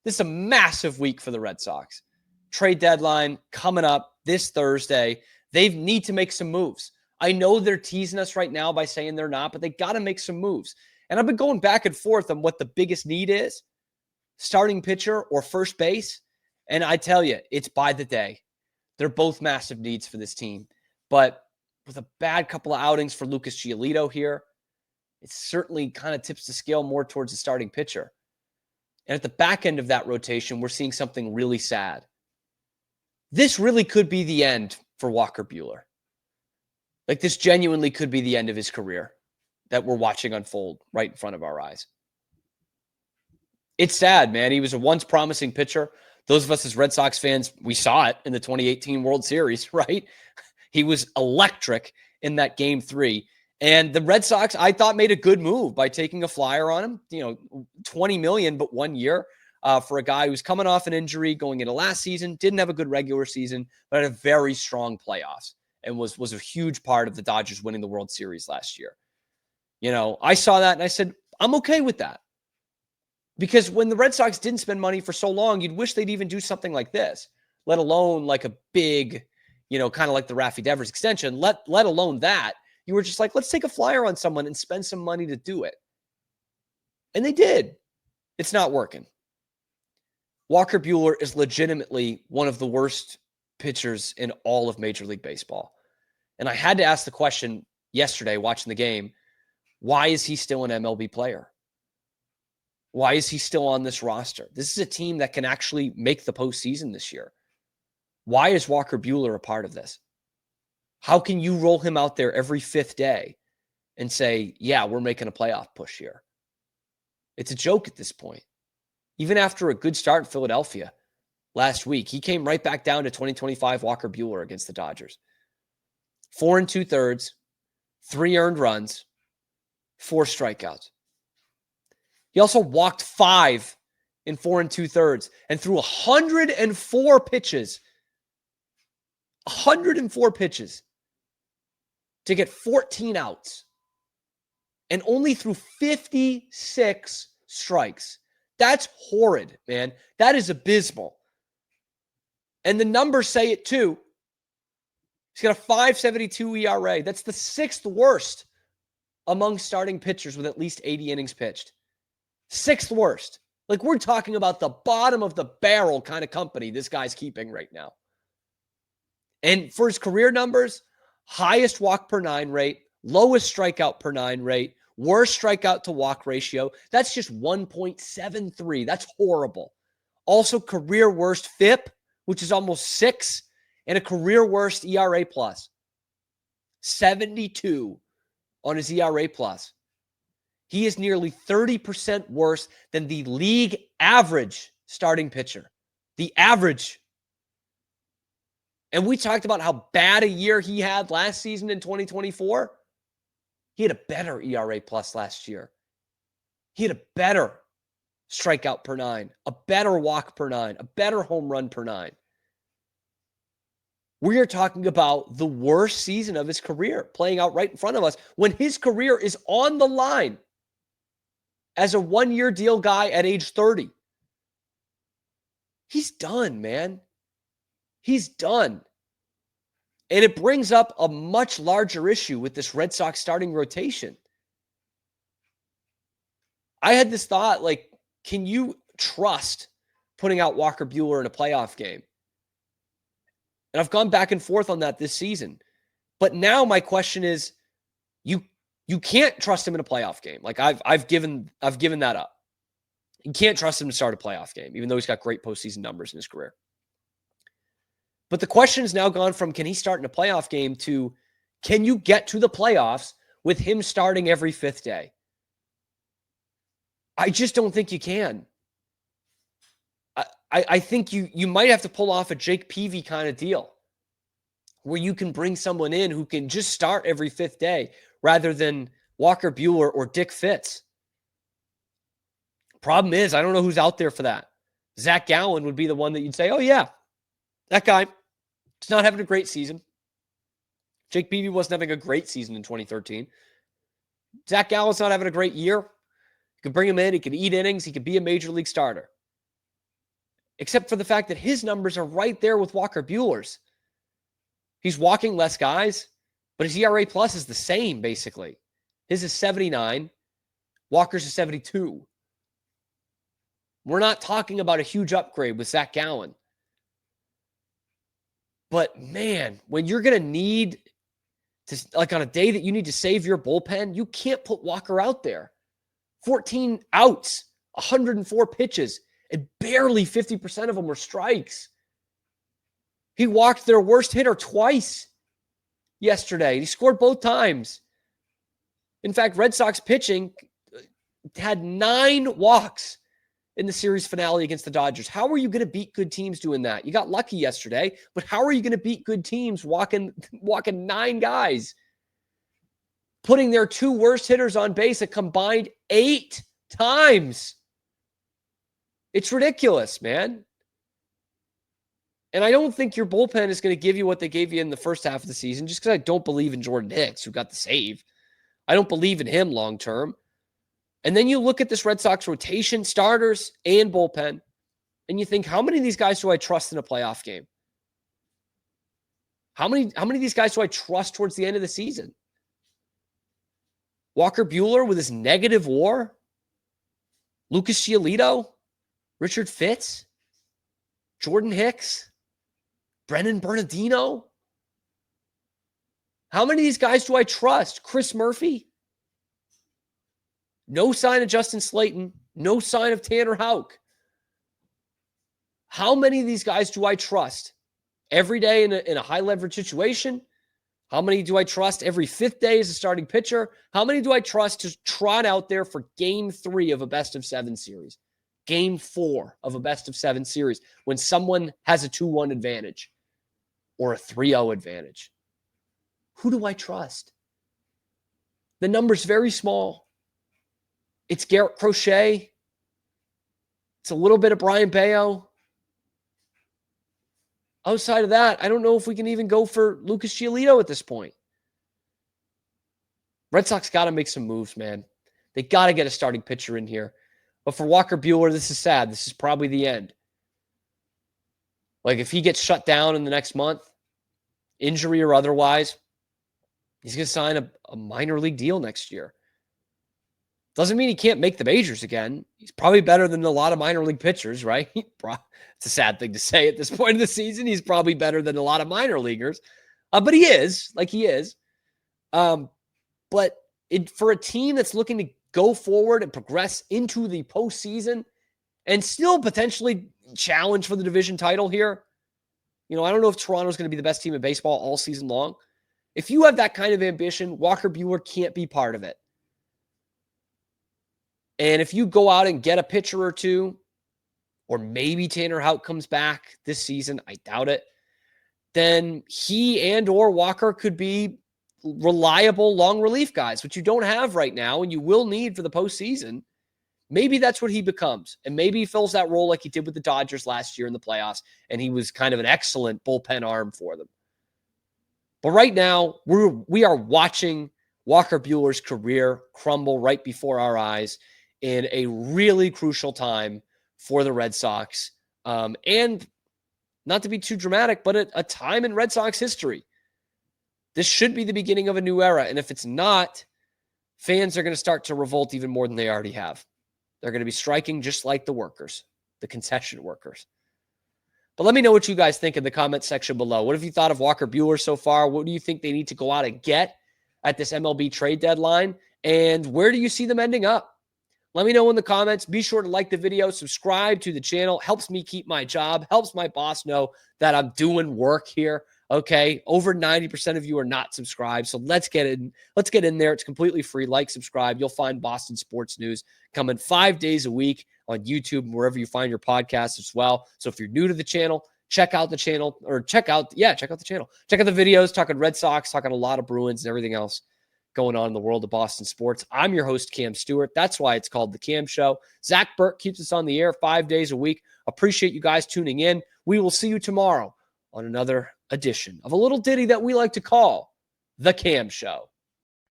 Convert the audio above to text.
This is a massive week for the Red Sox. Trade deadline coming up this Thursday. They need to make some moves. I know they're teasing us right now by saying they're not, but they got to make some moves. And I've been going back and forth on what the biggest need is, starting pitcher or first base. And I tell you, it's by the day. They're both massive needs for this team. But with a bad couple of outings for Lucas Giolito here, it certainly kind of tips the scale more towards the starting pitcher. And at the back end of that rotation, we're seeing something really sad. This really could be the end for Walker Buehler. Like, this genuinely could be the end of his career that we're watching unfold right in front of our eyes. It's sad, man. He was a once promising pitcher. Those of us as Red Sox fans, we saw it in the 2018 World Series, right? He was electric in that Game 3. And the Red Sox, I thought, made a good move by taking a flyer on him. $20 million, but 1 year for a guy who's coming off an injury going into last season, didn't have a good regular season, but had a very strong playoffs and was a huge part of the Dodgers winning the World Series last year. I saw that and I said, I'm okay with that. Because when the Red Sox didn't spend money for so long, you'd wish they'd even do something like this, let alone like a big, kind of like the Raffy Devers extension, let alone that. You were just like, let's take a flyer on someone and spend some money to do it. And they did. It's not working. Walker Buehler is legitimately one of the worst pitchers in all of Major League Baseball. And I had to ask the question yesterday watching the game, why is he still an MLB player? Why is he still on this roster? This is a team that can actually make the postseason this year. Why is Walker Buehler a part of this? How can you roll him out there every fifth day and say, yeah, we're making a playoff push here? It's a joke at this point. Even after a good start in Philadelphia last week, he came right back down to 2025 Walker Buehler against the Dodgers. 4 2/3, 3 earned runs, 4 strikeouts. He also walked 5 in 4 2/3 and threw 104 pitches. 104 pitches to get 14 outs and only threw 56 strikes. That's horrid, man. That is abysmal. And the numbers say it too. He's got a 5.72 ERA. That's the 6th worst among starting pitchers with at least 80 innings pitched. 6th worst. Like, we're talking about the bottom of the barrel kind of company this guy's keeping right now. And for his career numbers, highest walk per 9 rate, lowest strikeout per 9 rate, worst strikeout to walk ratio. That's just 1.73. That's horrible. Also, career worst FIP, which is almost 6, and a career worst ERA plus. 72 on his ERA plus. He is nearly 30% worse than the league average starting pitcher. The average. And we talked about how bad a year he had last season in 2024. He had a better ERA plus last year. He had a better strikeout per 9, a better walk per 9, a better home run per 9. We are talking about the worst season of his career playing out right in front of us when his career is on the line as a 1-year deal guy at age 30. He's done, man. He's done. And it brings up a much larger issue with this Red Sox starting rotation. I had this thought, like, can you trust putting out Walker Buehler in a playoff game? And I've gone back and forth on that this season. But now my question is, you can't trust him in a playoff game. Like, I've given that up. You can't trust him to start a playoff game, even though he's got great postseason numbers in his career. But the question has now gone from, can he start in a playoff game, to, can you get to the playoffs with him starting every 5th day? I just don't think you can. I think you might have to pull off a Jake Peavy kind of deal where you can bring someone in who can just start every 5th day rather than Walker Buehler or Dick Fitz. Problem is, I don't know who's out there for that. Zach Gallen would be the one that you'd say, oh yeah, that guy is not having a great season. Jake Peavy wasn't having a great season in 2013. Zach Gallen's not having a great year. You could bring him in. He could eat innings. He could be a major league starter. except for the fact that his numbers are right there with Walker Buehler's. He's walking less guys, but his ERA plus is the same, basically. His is 79. Walker's is 72. We're not talking about a huge upgrade with Zach Gallen. But, man, when you're going to need to, like on a day that you need to save your bullpen, you can't put Walker out there. 14 outs, 104 pitches, and barely 50% of them were strikes. He walked their worst hitter twice yesterday. He scored both times. In fact, Red Sox pitching had 9 walks in the series finale against the Dodgers. How are you going to beat good teams doing that? You got lucky yesterday, but how are you going to beat good teams walking 9 guys? Putting their 2 worst hitters on base a combined 8 times. It's ridiculous, man. And I don't think your bullpen is going to give you what they gave you in the first half of the season, just because I don't believe in Jordan Hicks, who got the save. I don't believe in him long term. And then you look at this Red Sox rotation, starters and bullpen, and you think, how many of these guys do I trust in a playoff game? How many of these guys do I trust towards the end of the season? Walker Buehler with his negative WAR? Lucas Giolito? Richard Fitz? Jordan Hicks? Brennan Bernardino? How many of these guys do I trust? Chris Murphy? No sign of Justin Slayton. No sign of Tanner Houck. How many of these guys do I trust every day in a high leverage situation? How many do I trust every 5th day as a starting pitcher? How many do I trust to trot out there for game 3 of a best of 7 series? Game 4 of a best of 7 series when someone has a 2-1 advantage or a 3-0 advantage? Who do I trust? The number's very small. It's Garrett Crochet. It's a little bit of Brian Bayo. Outside of that, I don't know if we can even go for Lucas Giolito at this point. Red Sox got to make some moves, man. They got to get a starting pitcher in here. But for Walker Buehler, this is sad. This is probably the end. Like, if he gets shut down in the next month, injury or otherwise, he's going to sign a minor league deal next year. Doesn't mean he can't make the majors again. He's probably better than a lot of minor league pitchers, right? It's a sad thing to say at this point in the season. He's probably better than a lot of minor leaguers. But he is. But for a team that's looking to go forward and progress into the postseason and still potentially challenge for the division title here, I don't know if Toronto's going to be the best team in baseball all season long. If you have that kind of ambition, Walker Buehler can't be part of it. And if you go out and get a pitcher or two, or maybe Tanner Houck comes back this season, I doubt it, then he and or Walker could be reliable long relief guys, which you don't have right now and you will need for the postseason. Maybe that's what he becomes. And maybe he fills that role like he did with the Dodgers last year in the playoffs, and he was kind of an excellent bullpen arm for them. But right now, we are watching Walker Buehler's career crumble right before our eyes in a really crucial time for the Red Sox. And not to be too dramatic, but a time in Red Sox history. This should be the beginning of a new era. And if it's not, fans are going to start to revolt even more than they already have. They're going to be striking just like the workers, the concession workers. But let me know what you guys think in the comment section below. What have you thought of Walker Buehler so far? What do you think they need to go out and get at this MLB trade deadline? And where do you see them ending up? Let me know in the comments. Be sure to like the video, subscribe to the channel. Helps me keep my job, helps my boss know that I'm doing work here. Okay, over 90% of you are not subscribed, so let's get in. Let's get in there. It's completely free. Like, subscribe. You'll find Boston sports news coming 5 days a week on YouTube and wherever you find your podcasts as well. So if you're new to the channel, check out the channel, or check out the channel. Check out the videos, talking Red Sox, talking a lot of Bruins and everything else going on in the world of Boston sports. I'm your host, Cam Stewart. That's why it's called The Cam Show. Zach Burke keeps us on the air 5 days a week. Appreciate you guys tuning in. We will see you tomorrow on another edition of a little ditty that we like to call The Cam Show.